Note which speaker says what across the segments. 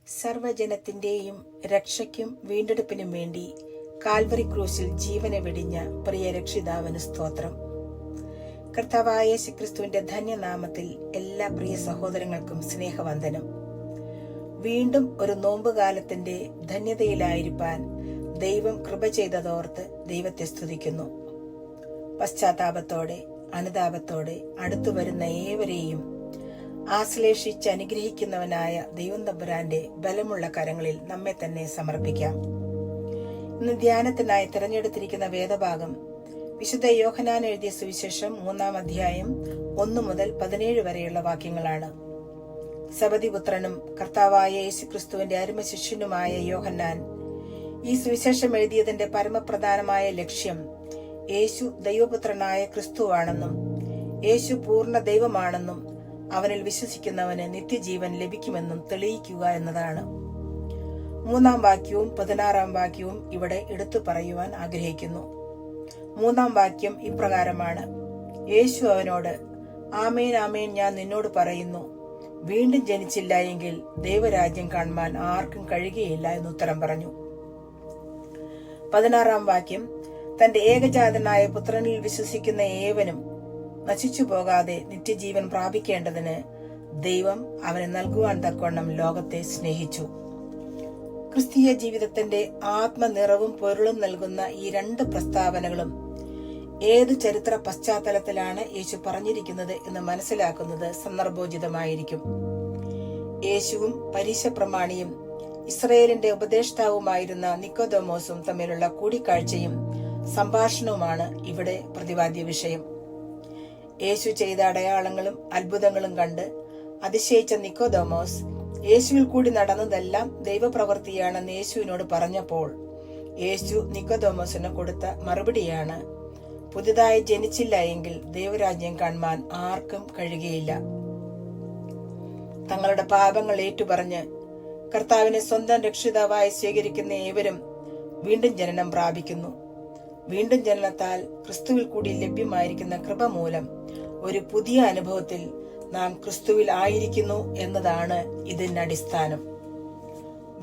Speaker 1: സർവജനത്തിന്റെയും രക്ഷയ്ക്കും വീണ്ടെടുപ്പിനും വേണ്ടി കാൽവറി ക്രൂശിൽ ജീവനെ വെടിഞ്ഞ പ്രിയ രക്ഷിതാവിന് സ്തോത്രം. കർത്താവായ യേശുക്രിസ്തുവിന്റെ ധന്യനാമത്തിൽ എല്ലാ പ്രിയ സഹോദരങ്ങൾക്കും സ്നേഹവന്ദനം. വീണ്ടും ഒരു നോമ്പുകാലത്തിന്റെ ധന്യതയിലായിരിക്കാൻ ദൈവം കൃപ ചെയ്തതോർത്ത് ദൈവത്തെ സ്തുതിക്കുന്നു. പശ്ചാത്താപത്തോടെ അനുതാപത്തോടെ അടുത്തു വരുന്ന ഏവരെയും ആശ്ലേഷിച്ച് അനുഗ്രഹിക്കുന്നവനായ ദൈവം തമ്പുരാന്റെ ബലമുള്ള കരങ്ങളിൽ നമ്മെ തന്നെ സമർപ്പിക്കാം. ഇന്ന് ധ്യാനത്തിനായി തിരഞ്ഞെടുത്തിരിക്കുന്ന വേദഭാഗം വിശുദ്ധ യോഹന്നാൻ എഴുതിയ സുവിശേഷം 3-ാം അധ്യായം 1 മുതൽ 17 വരെയുള്ള വാക്യങ്ങളാണ്. സബദിപുത്രനും കർത്താവായ യേശുക്രിസ്തുവിന്റെ അരുമ ശിഷ്യനുമായ യോഹന്നാൻ ഈ സുവിശേഷം എഴുതിയതിന്റെ പരമപ്രധാനമായ ലക്ഷ്യം യേശു ദൈവപുത്രനായ ക്രിസ്തുവാണെന്നും യേശു പൂർണ്ണ ദൈവമാണെന്നും അവനിൽ വിശ്വസിക്കുന്നവന് നിത്യജീവൻ ലഭിക്കുമെന്നും തെളിയിക്കുക എന്നതാണ്. 3-ാം വാക്യവും 16-ാം വാക്യവും ഇവിടെ എടുത്തു പറയുവാൻ ആഗ്രഹിക്കുന്നു. 3-ാം വാക്യം ഇപ്രകാരമാണ്: യേശു അവനോട്, ആമേൻ ആമേൻ ഞാൻ നിന്നോട് പറയുന്നു, വീണ്ടും ജനിച്ചില്ല എങ്കിൽ ദൈവരാജ്യം കാണുവാൻ ആർക്കും കഴിയുകയില്ല എന്നുത്തരം പറഞ്ഞു. 16-ാം വാക്യം: തന്റെ ഏകജാതനായ പുത്രനിൽ വിശ്വസിക്കുന്ന ഏവനും നശിച്ചു പോകാതെ നിത്യജീവൻ പ്രാപിക്കേണ്ടതിന് ദൈവം അവന് നൽകുവാൻ തക്കവണ്ണം ലോകത്തെ സ്നേഹിച്ചു. ക്രിസ്തീയ ജീവിതത്തിന്റെ ആത്മനിറവും പൊരുളും നൽകുന്ന ഈ രണ്ട് പ്രസ്താവനകളും ഏതു ചരിത്ര പശ്ചാത്തലത്തിലാണ് യേശു പറഞ്ഞിരിക്കുന്നത് എന്ന് മനസ്സിലാക്കുന്നത് സന്ദർഭോചിതമായിരിക്കും. യേശുവും പരീശപ്രമാണിയും ഇസ്രയേലിന്റെ ഉപദേഷ്ടാവുമായിരുന്ന നിക്കോദെമോസും തമ്മിലുള്ള കൂടിക്കാഴ്ചയും സംഭാഷണവുമാണ് ഇവിടെ പ്രതിപാദ്യ വിഷയം. യേശു ചെയ്ത അടയാളങ്ങളും അത്ഭുതങ്ങളും കണ്ട് അതിശയിച്ച നിക്കോദെമോസ് യേശുവിൽ കൂടി നടന്നതെല്ലാം ദൈവപ്രവൃത്തിയാണെന്ന് യേശുവിനോട് പറഞ്ഞപ്പോൾ യേശു നിക്കോദെമോസിന് കൊടുത്ത മറുപടിയാണ്: പുതുതായി ജനിച്ചില്ല എങ്കിൽ ദൈവരാജ്യം കാണുവാൻ ആർക്കും കഴിയുകയില്ല. തങ്ങളുടെ പാപങ്ങൾ ഏറ്റുപറഞ്ഞ് കർത്താവിനെ സ്വന്തം രക്ഷിതാവായി സ്വീകരിക്കുന്ന ഏവരും വീണ്ടും ജനനം പ്രാപിക്കുന്നു. വീണ്ടും ജനനത്താൽ ക്രിസ്തുവിൽ കൂടി ലഭ്യമായിരിക്കുന്ന കൃപ മൂലം ഒരു പുതിയ അനുഭവത്തിൽ നാം ക്രിസ്തുവിൽ ആയിരിക്കുന്നു എന്നതാണ് ഇതിന്റെ അടിസ്ഥാനം.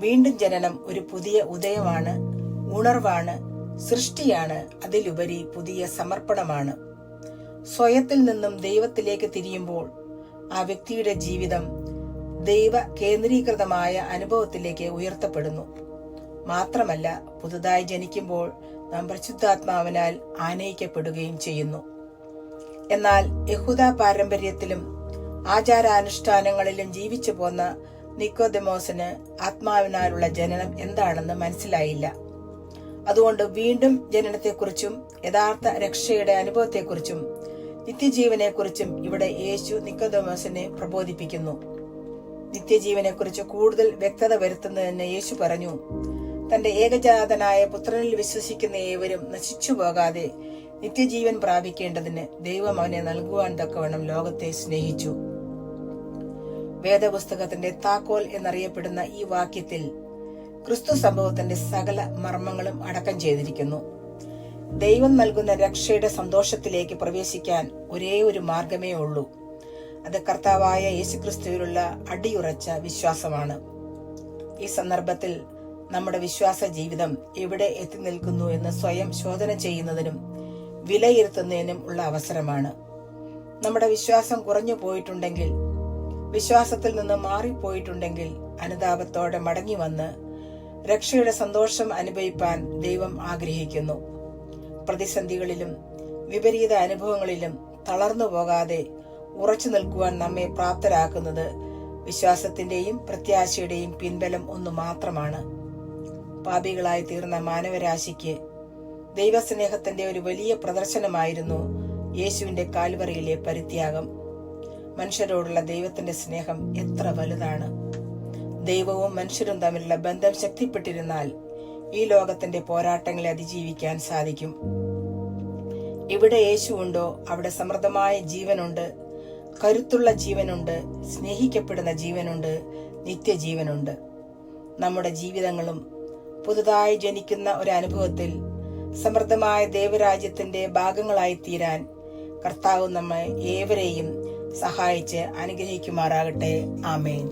Speaker 1: വീണ്ടും ജനനം ഒരു പുതിയ ഉദയമാണ്, ഉണർവാണ്, സൃഷ്ടിയാണ്, അതിലുപരി പുതിയ സമർപ്പണമാണ്. സ്വയത്തിൽ നിന്നും ദൈവത്തിലേക്ക് തിരിയുമ്പോൾ ആ വ്യക്തിയുടെ ജീവിതം ദൈവ കേന്ദ്രീകൃതമായ അനുഭവത്തിലേക്ക് ഉയർത്തപ്പെടുന്നു. മാത്രമല്ല, പുതുതായി ജനിക്കുമ്പോൾ നാം പരിശുദ്ധാത്മാവിനാൽ ആനയിക്കപ്പെടുകയും ചെയ്യുന്നു. എന്നാൽ യഹൂദ പാരമ്പര്യത്തിലും ആചാരാനുഷ്ഠാനങ്ങളിലും ജീവിച്ചു പോന്ന നിക്കോദെമോസിന് ആത്മാവിനാലുള്ള ജനനം എന്താണെന്ന് മനസ്സിലായില്ല. അതുകൊണ്ട് വീണ്ടും ജനനത്തെക്കുറിച്ചും യഥാർത്ഥ രക്ഷയുടെ അനുഭവത്തെക്കുറിച്ചും നിത്യജീവനെക്കുറിച്ചും ഇവിടെ യേശു നിക്കോദെമോസിനെ പ്രബോധിപ്പിക്കുന്നു. നിത്യജീവനെക്കുറിച്ച് കൂടുതൽ വ്യക്തത വരുത്തുന്നതിന് യേശു പറഞ്ഞു, തന്റെ ഏകജാതനായ പുത്രനിൽ വിശ്വസിക്കുന്ന ഏവരും നശിച്ചു പോകാതെ നിത്യജീവൻ പ്രാപിക്കേണ്ടതിന് ദൈവം അവനെ നൽകുവാൻ തക്കവണ്ണം ലോകത്തെ സ്നേഹിച്ചു. വേദപുസ്തകത്തിന്റെ താക്കോൽ എന്നറിയപ്പെടുന്ന ഈ വാക്യത്തിൽ ക്രിസ്തു സംഭവത്തിന്റെ സകല മർമ്മങ്ങളും അടക്കം ചെയ്തിരിക്കുന്നു. ദൈവം നൽകുന്ന രക്ഷയുടെ സന്തോഷത്തിലേക്ക് പ്രവേശിക്കാൻ ഒരേ ഒരു മാർഗമേ ഉള്ളൂ. അത് കർത്താവായ യേശുക്രിസ്തുവിലുള്ള അടിയുറച്ച വിശ്വാസമാണ്. ഈ സന്ദർഭത്തിൽ നമ്മുടെ വിശ്വാസ ജീവിതം എവിടെ എത്തി നിൽക്കുന്നു എന്ന് സ്വയം ശോധന ചെയ്യുന്നതിനും വിലയിരുത്തുന്നതിനും ഉള്ള അവസരമാണ്. നമ്മുടെ വിശ്വാസം കുറഞ്ഞു പോയിട്ടുണ്ടെങ്കിൽ, വിശ്വാസത്തിൽ നിന്ന് മാറിപ്പോയിട്ടുണ്ടെങ്കിൽ അനുതാപത്തോടെ മടങ്ങി വന്ന് രക്ഷയുടെ സന്തോഷം അനുഭവിപ്പാൻ ദൈവം ആഗ്രഹിക്കുന്നു. പ്രതിസന്ധികളിലും വിപരീത അനുഭവങ്ങളിലും തളർന്നു പോകാതെ ഉറച്ചു നിൽക്കുവാൻ നമ്മെ പ്രാപ്തരാക്കുന്നത് വിശ്വാസത്തിന്റെയും പ്രത്യാശയുടെയും പിൻബലം ഒന്നു മാത്രമാണ്. പാപികളായി തീർന്ന മാനവരാശിക്ക് ദൈവസ്നേഹത്തിന്റെ ഒരു വലിയ പ്രദർശനമായിരുന്നു യേശുവിന്റെ കാൽവറിയിലെ പരിത്യാഗം. മനുഷ്യരോടുള്ള ദൈവത്തിന്റെ സ്നേഹം എത്ര വലുതാണ്! ദൈവവും മനുഷ്യരും തമ്മിലുള്ള ബന്ധം ശക്തിപ്പെട്ടിരുന്നാൽ ഈ ലോകത്തിന്റെ പോരാട്ടങ്ങളെ അതിജീവിക്കാൻ സാധിക്കും. ഇവിടെ യേശു ഉണ്ടോ അവിടെ സമൃദ്ധമായ ജീവനുണ്ട്, കരുത്തുള്ള ജീവനുണ്ട്, സ്നേഹിക്കപ്പെടുന്ന ജീവനുണ്ട്, നിത്യജീവനുണ്ട്. നമ്മുടെ ജീവിതങ്ങളും പുതുതായി ജനിക്കുന്ന ഒരു അനുഭവത്തിൽ സമൃദ്ധമായ ദൈവരാജ്യത്തിന്റെ ഭാഗങ്ങളായി തീരാൻ കർത്താവ് നമ്മെ ഏവരെയും സഹായിച്ച് അനുഗ്രഹിക്കുമാറാകട്ടെ. ആമേൻ.